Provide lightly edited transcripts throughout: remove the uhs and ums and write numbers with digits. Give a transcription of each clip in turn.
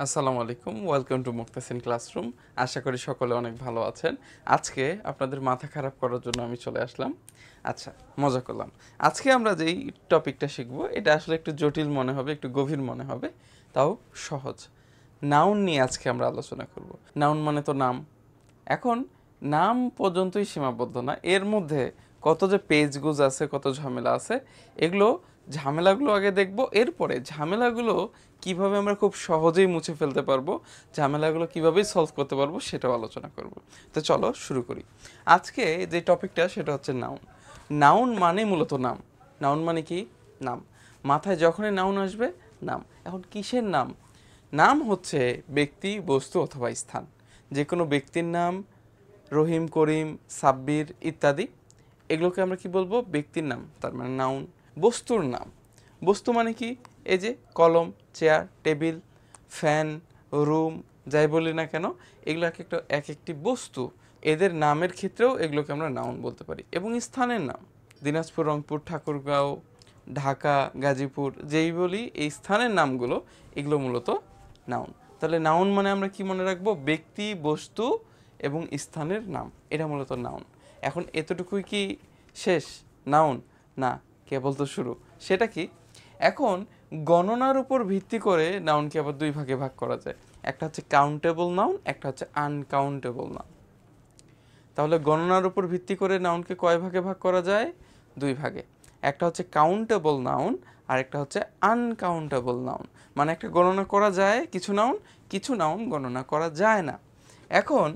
আসসালামু আলাইকুম, welcome to Muktasin classroom. আশা করি সকলে অনেক ভালো আছেন। আজকে আপনাদের মাথা খারাপ করার জন্য আমি চলে আসলাম। আচ্ছা, মজা করলাম। আজকে আমরা যেই টপিকটা শিখবো এটা আসলে একটু জটিল মনে হবে, একটু গভীর মনে হবে, তাও সহজ। নাউন নিয়ে আজকে আমরা আলোচনা করব। নাউন মানে তো নাম। এখন নাম পর্যন্তই সীমাবদ্ধ না, এর মধ্যে কত যে পেজগুজ আছে, কত ঝামেলা আছে, এগুলো ঝামেলাগুলো আগে দেখব, এরপরে ঝামেলাগুলো কিভাবে আমরা খুব সহজেই মুছে ফেলতে পারবো, ঝামেলাগুলো কিভাবে সলভ করতে পারবো সেটাও আলোচনা করব। তো চলো শুরু করি। আজকে যে টপিকটা সেটা হচ্ছে নাউন। নাউন মানে মূলত নাম। নাউন মানে কি? নাম। মাথায় যখনই নাউন আসবে নাম। এখন কিসের নাম? নাম হচ্ছে ব্যক্তি, বস্তু অথবা স্থান। যে কোনো ব্যক্তির নাম, রহিম, করিম, সাব্বির ইত্যাদি, এগুলোকে আমরা কি বলবো? ব্যক্তির নাম, তার মানে নাউন। বস্তুর নাম। বস্তু মানে কি? এই যে কলম, চেয়ার, টেবিল, ফ্যান, রুম, যাই বলি না কেন, এগুলো এক একটি বস্তু। এদের নামের ক্ষেত্রেও এগুলোকে আমরা নাউন বলতে পারি। এবং স্থানের নাম, দিনাজপুর, রংপুর, ঠাকুরগাঁও, ঢাকা, গাজীপুর, যেই বলি এই স্থানের নামগুলো, এগুলো মূলত নাউন। তাহলে নাউন মানে আমরা কি মনে রাখবো? ব্যক্তি, বস্তু এবং স্থানের নাম, এটা মূলত নাউন। এখন এতটুকুই কি শেষ নাউন? না, কেবল তো শুরু। সেটা কি? এখন গণনার উপর ভিত্তি করে নাউনকে আবার দুই ভাগে ভাগ করা যায়। একটা হচ্ছে কাউন্টেবল নাউন, একটা হচ্ছে আনকাউন্টেবল নাউন। তাহলে গণনার উপর ভিত্তি করে নাউনকে কয় ভাগে ভাগ করা যায়? দুই ভাগে। একটা হচ্ছে কাউন্টেবল নাউন, আর একটা হচ্ছে আনকাউন্টেবল নাউন। মানে একটা গণনা করা যায় কিছু নাউন, কিছু নাউন গণনা করা যায় না। এখন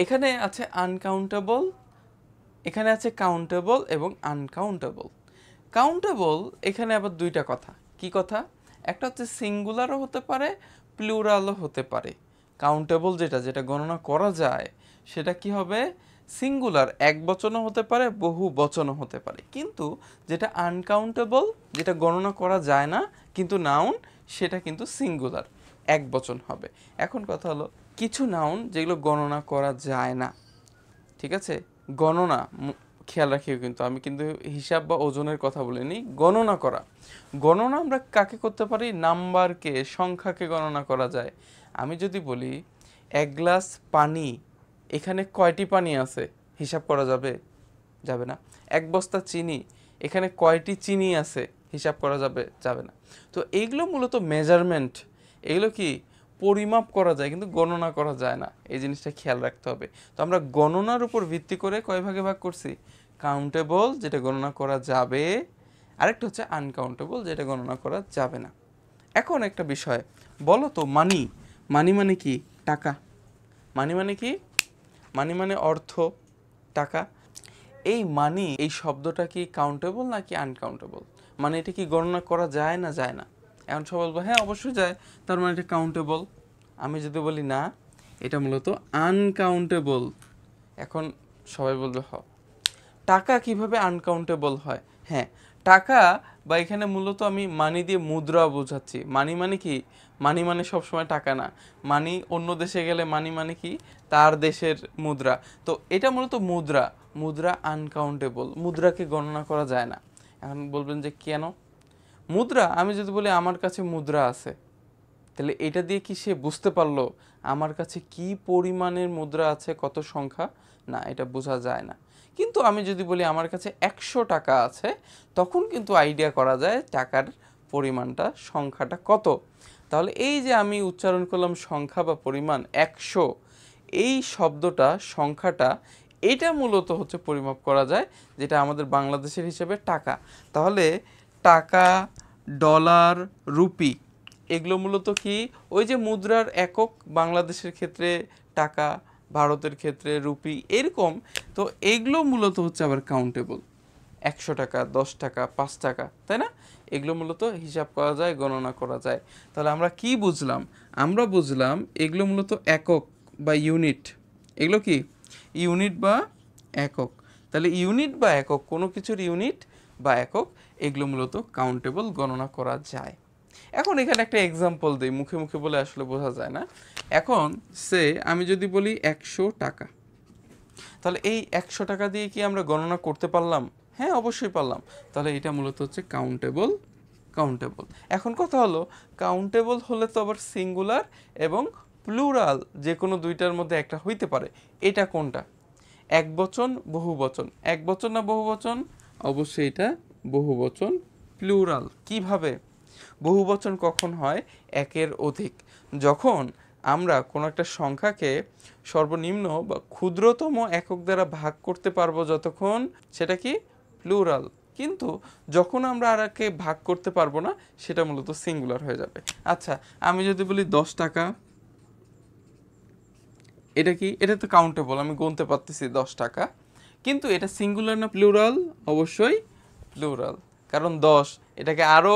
এখানে আছে আনকাউন্টেবল, এখানে আছে কাউন্টেবল এবং আনকাউন্টেবল। কাউন্টেবল এখানে আবার দুইটা কথা। কি কথা? একটা হচ্ছে সিঙ্গুলারও হতে পারে, প্লুরালও হতে পারে। কাউন্টেবল যেটা যেটা গণনা করা যায় সেটা কি হবে? সিঙ্গুলার, এক বচনও হতে পারে, বহু বচনও হতে পারে। কিন্তু যেটা আনকাউন্টেবল, যেটা গণনা করা যায় না কিন্তু নাউন, সেটা কিন্তু সিঙ্গুলার, এক বচন হবে। এখন কথা হলো, কিছু নাউন যেগুলো গণনা করা যায় না, ঠিক আছে? গণনা, খেয়াল রাখিও কিন্তু, আমি কিন্তু হিসাব বা ওজনের কথা বলিনি, গণনা করা। গণনা আমরা কাকে করতে পারি? নাম্বারকে, সংখ্যাকে গণনা করা যায়। আমি যদি বলি 1 গ্লাস পানি, এখানে কয়টি পানি আছে? হিসাব করা যাবে? যাবে না। 1 বস্তা চিনি, এখানে কয়টি চিনি আছে? হিসাব করা যাবে? যাবে না। তো এইগুলো মূলত মেজারমেন্ট, এগুলো কি পরিমাপ করা যায় কিন্তু গণনা করা যায় না, এই জিনিসটা খেয়াল রাখতে হবে। তো আমরা গণনার উপর ভিত্তি করে কয় ভাগে ভাগ করছি? কাউন্টেবল, যেটা গণনা করা যাবে, আরেকটা হচ্ছে আনকাউন্টেবল, যেটা গণনা করা যাবে না। এখন একটা বিষয় বলো তো, মানি, মানি মানে কি? টাকা। মানি মানে কি? মানি মানে অর্থ, টাকা। এই মানি, এই শব্দটা কি কাউন্টেবল নাকি আনকাউন্টেবল? মানে এটা কি গণনা করা যায় না যায় না? এখন সবাই বলবো হ্যাঁ অবশ্যই যায়, তার মানে এটা কাউন্টেবল। আমি যদি বলি না, এটা মূলত আনকাউন্টেবল, এখন সবাই বলবে টাকা কিভাবে আনকাউন্টেবল হয়? হ্যাঁ, টাকা, বা এখানে মূলত আমি মানি দিয়ে মুদ্রা বোঝাচ্ছি। মানি মানে কি? মানি মানে সবসময় টাকা না। মানি অন্য দেশে গেলে মানি মানে কি? তার দেশের মুদ্রা। তো এটা মূলত মুদ্রা। মুদ্রা আনকাউন্টেবল, মুদ্রাকে গণনা করা যায় না। এখন বলবেন যে কেন? মুদ্রা, আমি যদি বলি আমার কাছে মুদ্রা আছে, তাহলে এটা দিয়ে কি সে বুঝতে পারলো আমার কাছে কি পরিমাণের মুদ্রা আছে, কত সংখ্যা? না, এটা বোঝা যায় না। কিন্তু আমি যদি বলি আমার কাছে 100 টাকা আছে, তখন কিন্তু আইডিয়া করা যায় টাকার পরিমাণটা, সংখ্যাটা কত। তাহলে এই যে আমি উচ্চারণ করলাম সংখ্যা বা পরিমাণ 100, এই শব্দটা, সংখ্যাটা, এটা মূলত হচ্ছে পরিমাপ করা যায়, যেটা আমাদের বাংলাদেশের হিসেবে টাকা। তাহলে টাকা, ডলার, রুপি, এগুলো মূলত কি? ওই যে মুদ্রার একক, বাংলাদেশের ক্ষেত্রে টাকা, ভারতের ক্ষেত্রে রুপি, এরকম। তো এগুলো মূলত হচ্ছে আবার কাউন্টেবল। 100 টাকা, 10 টাকা, 5 টাকা, তাই না? এগুলো মূলত হিসাব করা যায়, গণনা করা যায়। তাহলে আমরা কি বুঝলাম? আমরা বুঝলাম এগুলো মূলত একক বা ইউনিট। এগুলো কি? ইউনিট বা একক। তাহলে ইউনিট বা একক, কোনো কিছুর ইউনিট বা একক, এগুলো মূলত কাউন্টেবল, গণনা করা যায়। এখন এখানে একটা এক্সাম্পল দিই, মুখে মুখে বলে আসলে বোঝা যায় না। এখন আমি যদি বলি 100 টাকা, তাহলে এই 100 টাকা দিয়ে কি আমরা গণনা করতে পারলাম? হ্যাঁ অবশ্যই পারলাম। তাহলে এটা মূলত হচ্ছে কাউন্টেবল, কাউন্টেবল। এখন কথা হলো কাউন্টেবল হলে তো আবার সিঙ্গুলার এবং প্লুরাল যে কোনো দুইটার মধ্যে একটা হইতে পারে, এটা কোনটা? একবচন বহুবচন, একবচন না বহুবচন? অবশ্যই এটা বহুবচন প্লুরাল। কিভাবে বহুবচন কখন হয়? একের অধিক। যখন আমরা কোনো একটা সংখ্যাকে সর্বনিম্ন বা ক্ষুদ্রতম একক দ্বারা ভাগ করতে পারবো যতক্ষণ, সেটা কি প্লুরাল। কিন্তু যখন আমরা আর একে ভাগ করতে পারবো না, সেটা মূলত সিঙ্গুলার হয়ে যাবে। আচ্ছা, আমি যদি বলি 10 টাকা, এটা কি? এটা তো কাউন্টেবল, আমি গুনতে পারতেছি 10 টাকা, কিন্তু এটা সিঙ্গুলার না প্লুরাল? অবশ্যই প্লুরাল, কারণ 10 এটাকে আরও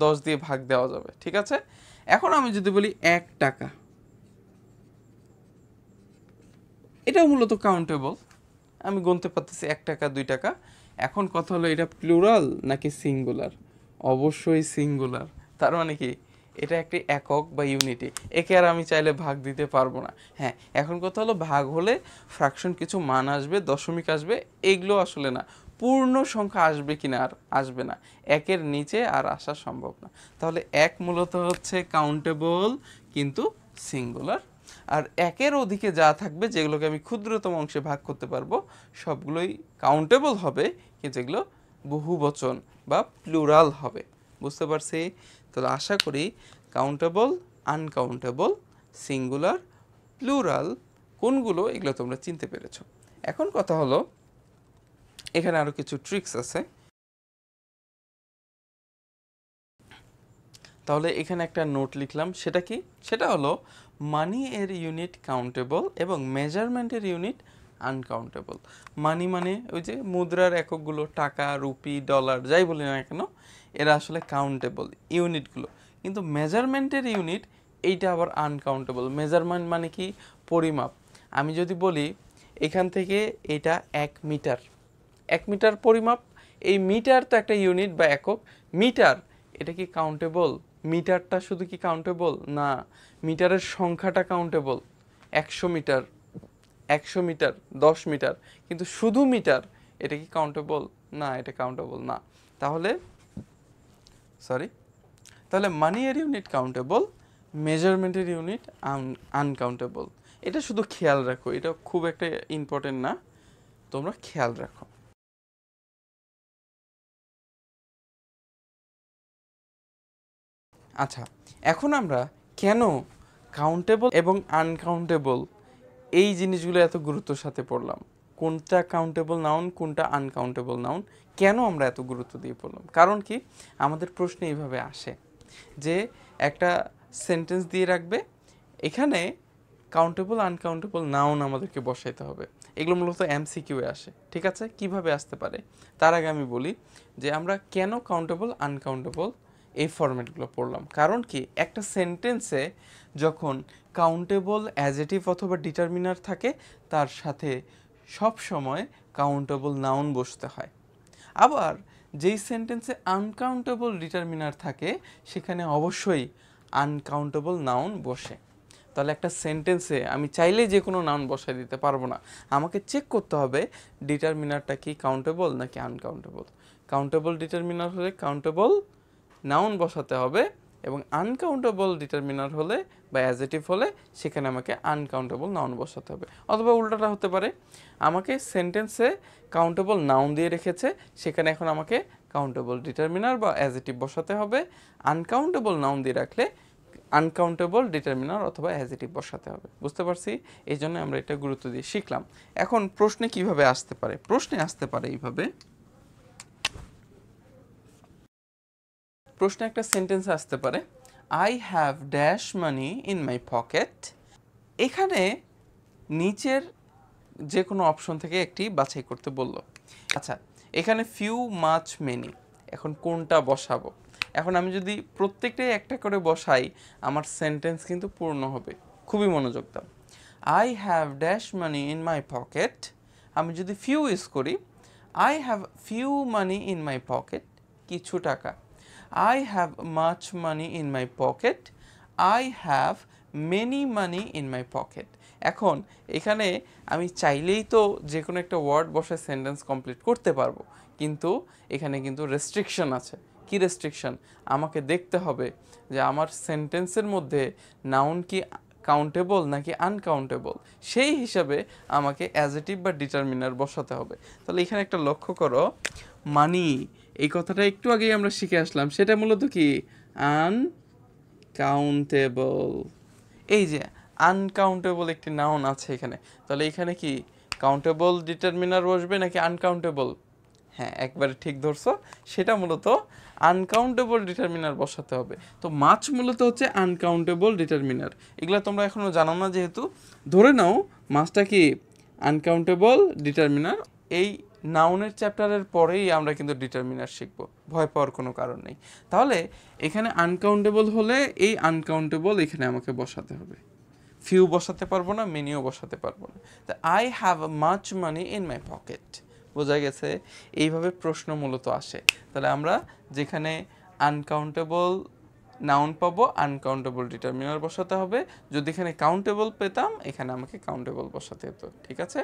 10 দিয়ে ভাগ দেওয়া যাবে। ঠিক আছে, এখন আমি যদি বলি 1 টাকা, এটাও মূলত কাউন্টেবল, আমি গুনতে পারতেছি 1 টাকা 2 টাকা। এখন কথা হলো এটা প্লুরাল নাকি সিঙ্গুলার? অবশ্যই সিঙ্গুলার। তার মানে কি এটা একটি একক বা ইউনিটি, একে আর আমি চাইলে ভাগ দিতে পারবো না। হ্যাঁ, এখন কথা হলো ভাগ হলে ফ্র্যাকশন কিছু মান আসবে, দশমিক আসবে, এগুলো আসলে না, পূর্ণ সংখ্যা আসবে কিনা? আর আসবে না, একের নিচে আর আসা সম্ভব না। তাহলে এক মূলত হচ্ছে কাউন্টেবল কিন্তু সিঙ্গুলার, আর একের অধিকে যা থাকবে যেগুলোকে আমি ক্ষুদ্রতম অংশে ভাগ করতে পারবো সবগুলোই কাউন্টেবল হবে, কিন্তু এগুলো বহুবচন বা প্লুরাল হবে। বুঝতে পারছি? তাহলে আশা করি কাউন্টেবল, আনকাউন্টেবল, সিঙ্গুলার, প্লুরাল কোনগুলো এগুলো তোমরা চিনতে পেরেছো। এখন কথা হলো এখানে আরও কিছু ট্রিক্স আছে। তাহলে এখানে একটা নোট লিখলাম, সেটা কি? সেটা হলো মানি এর ইউনিট কাউন্টেবল এবং মেজারমেন্টের ইউনিট আনকাউন্টেবল। মানি মানে ওই যে মুদ্রার এককগুলো, টাকা, রুপি, ডলার, যাই বলি না কেন, এরা আসলে কাউন্টেবল ইউনিটগুলো, কিন্তু মেজারমেন্টের ইউনিট এইটা আবার আনকাউন্টেবল। মেজারমেন্ট মানে কি? পরিমাপ। আমি যদি বলি এখান থেকে এটা 1 মিটার, 1 মিটার পরিমাপ, এই মিটার তো একটা ইউনিট বা একক। মিটার এটা কি কাউন্টেবল? মিটারটা শুধু কি কাউন্টেবল? না, মিটারের সংখ্যাটা কাউন্টেবল। 100 মিটার, 100 মিটার, 10 মিটার, কিন্তু শুধু মিটার এটা কি কাউন্টেবল? না, এটা কাউন্টেবল না। তাহলে তাহলে মানি এর ইউনিট কাউন্টেবল, মেজারমেন্টের ইউনিট আনকাউন্টেবল। এটা শুধু খেয়াল রাখো, এটা খুব একটা ইম্পর্টেন্ট না, তোমরা খেয়াল রাখো। আচ্ছা, এখন আমরা কেন কাউন্টেবল এবং আনকাউন্টেবল এই জিনিসগুলো এত গুরুত্বের সাথে পড়লাম, কোনটা কাউন্টেবল নাউন কোনটা আনকাউন্টেবল নাউন, কেন আমরা এত গুরুত্ব দিয়ে পড়লাম? কারণ কি, আমাদের প্রশ্নে এইভাবে আসে যে একটা সেন্টেন্স দিয়ে রাখবে, এখানে কাউন্টেবল আনকাউন্টেবল নাউন আমাদেরকে বসাইতে হবে। এগুলো মূলত এমসিকিউ এ আসে। ঠিক আছে, কিভাবে আসতে পারে তার আগে আমি বলি যে আমরা কেন কাউন্টেবল আনকাউন্টেবল এই ফরম্যাটগুলো পড়লাম। কারণ কি, একটা সেন্টেন্সে যখন কাউন্টেবল অ্যাজেটিভ অথবা ডিটারমিনার থাকে, তার সাথে সব সময় কাউন্টেবল নাউন বসতে হয়। আবার যেই সেন্টেন্সে আনকাউন্টেবল ডিটারমিনার থাকে, সেখানে অবশ্যই আনকাউন্টেবল নাউন বসে। তাহলে একটা সেন্টেন্সে আমি চাইলেই যে কোনো নাউন বসাই দিতে পারবো না, আমাকে চেক করতে হবে ডিটারমিনারটা কি কাউন্টেবল নাকি আনকাউন্টেবল। কাউন্টেবল ডিটারমিনার হলে কাউন্টেবল নাউন বসাতে হবে, এবং আনকাউন্টেবল ডিটারমিনার হলে বা অ্যাজেটিভ হলে সেখানে আমাকে আনকাউন্টেবল নাউন বসাতে হবে। অথবা উল্টাটা হতে পারে, আমাকে সেন্টেন্সে কাউন্টেবল নাউন দিয়ে রেখেছে, সেখানে এখন আমাকে কাউন্টেবল ডিটারমিনার বা অ্যাজেটিভ বসাতে হবে। আনকাউন্টেবল নাউন দিয়ে রাখলে আনকাউন্টেবল ডিটারমিনার অথবা অ্যাজেটিভ বসাতে হবে। বুঝতে পারছি? এই জন্য আমরা এটা গুরুত্ব দিয়ে শিখলাম। এখন প্রশ্নে কিভাবে আসতে পারে? প্রশ্নে আসতে পারে এইভাবে, প্রশ্নে একটা সেন্টেন্স আসতে পারে, I have dash money in my pocket. এখানে নিচের যে কোনো অপশন থেকে একটি বাছাই করতে বলল। আচ্ছা, এখানে ফিউ, মাচ, মেনি, এখন কোনটা বসাবো? এখন আমি যদি প্রত্যেকটাই একটা করে বসাই, আমার সেন্টেন্স কিন্তু পূর্ণ হবে। খুবই মনোযোগ দাও। I have dash money in my pocket, আমি যদি ফিউ ইউজ করি, I have few money in my pocket, কিছু টাকা। I have much money in my pocket. I have many money in my pocket. এখন এখানে আমি চাইলেই তো যে কোনো একটা ওয়ার্ড বসে সেন্টেন্স কমপ্লিট করতে পারবো, কিন্তু এখানে কিন্তু রেস্ট্রিকশন আছে। কি রেস্ট্রিকশন, আমাকে দেখতে হবে যে আমার সেন্টেন্সের মধ্যে নাউন কি কাউন্টেবল নাকি আনকাউন্টেবল, সেই হিসাবে আমাকে অ্যাজেটিভ বা ডিটারমিনার বসাতে হবে। তাহলে এখানে একটা লক্ষ্য করো, মানি এই কথাটা একটু আগেই আমরা শিখে আসলাম, সেটা মূলত কি আনকাউন্টেবল। এই যে আনকাউন্টেবল একটি নাউন আছে এখানে, তাহলে এখানে কি কাউন্টেবল ডিটারমিনার বসবে নাকি আনকাউন্টেবল? হ্যাঁ, একবারে ঠিক ধরছো, সেটা মূলত আনকাউন্টেবল ডিটারমিনার বসাতে হবে। তো মাছ মূলত হচ্ছে আনকাউন্টেবল ডিটারমিনার। এগুলো তোমরা এখনো জানো না, যেহেতু ধরে নাও মাছটা কি আনকাউন্টেবল ডিটারমিনার। এই নাউনের চ্যাপ্টারের পরেই আমরা কিন্তু ডিটারমিনার শিখব, ভয় পাওয়ার কোনো কারণ নেই। তাহলে এখানে আনকাউন্টেবল হলে এই আনকাউন্টেবল এখানে আমাকে বসাতে হবে। ফিউ বসাতে পারবো না, মেনিও বসাতে পারবো না। তা I have much money in my pocket, বোঝা গেছে? এইভাবে প্রশ্ন মূলত আসে। তাহলে আমরা যেখানে আনকাউন্টেবল নাউন পাবো, আনকাউন্টেবল ডিটারমিনার বসাতে হবে। যদি এখানে কাউন্টেবল পেতাম, এখানে আমাকে কাউন্টেবল বসাতে হতো। ঠিক আছে?